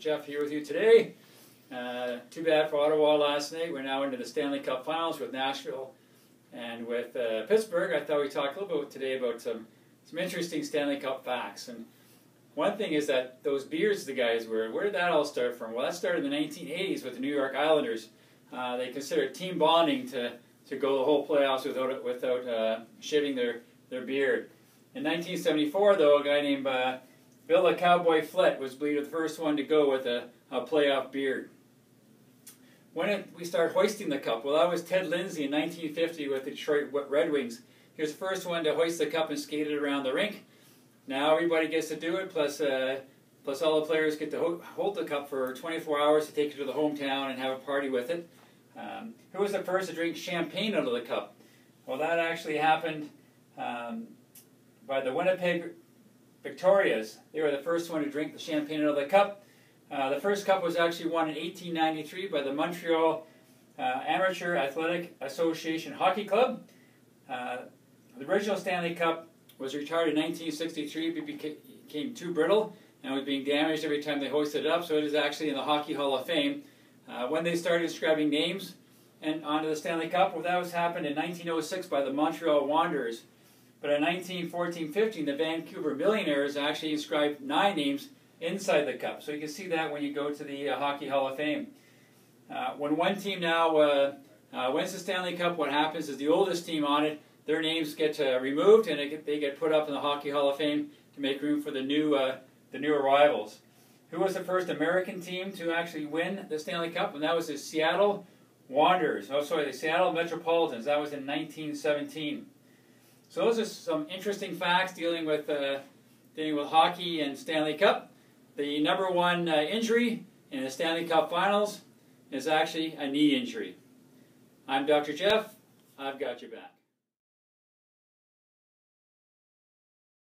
Jeff here with you today. Too bad for Ottawa last night. We're now into the Stanley Cup Finals with Nashville and with Pittsburgh. I thought we'd talk a little bit today about some interesting Stanley Cup facts. And one thing is that those beards the guys wear, where did that all start from? Well, that started in the 1980s with the New York Islanders. They considered team bonding to go the whole playoffs without shaving their beard. In 1974, though, a guy named Bill the Cowboy Flett was believed the first one to go with a playoff beard. When did we start hoisting the cup? Well, that was Ted Lindsay in 1950 with the Detroit Red Wings. He was the first one to hoist the cup and skate it around the rink. Now everybody gets to do it, plus all the players get to hold the cup for 24 hours to take it to the hometown and have a party with it. Who was the first to drink champagne out of the cup? Well, that actually happened by the Winnipeg Victorias. They were the first one to drink the champagne out of the cup. The first cup was actually won in 1893 by the Montreal Amateur Athletic Association Hockey Club. The original Stanley Cup was retired in 1963 but became too brittle and was being damaged every time they hoisted it up, so it is actually in the Hockey Hall of Fame. When they started scribbling names and onto the Stanley Cup, well, that was happened in 1906 by the Montreal Wanderers. But in 1914-15, the Vancouver Millionaires actually inscribed 9 names inside the cup. So you can see that when you go to the Hockey Hall of Fame. When one team now wins the Stanley Cup, what happens is the oldest team on it, their names get removed and they get put up in the Hockey Hall of Fame to make room for the new arrivals. Who was the first American team to actually win the Stanley Cup? And that was the Seattle Wanderers. Oh, sorry, the Seattle Metropolitans. That was in 1917. So those are some interesting facts dealing with hockey and Stanley Cup. The number one injury in the Stanley Cup Finals is actually a knee injury. I'm Dr. Jeff. I've got your back.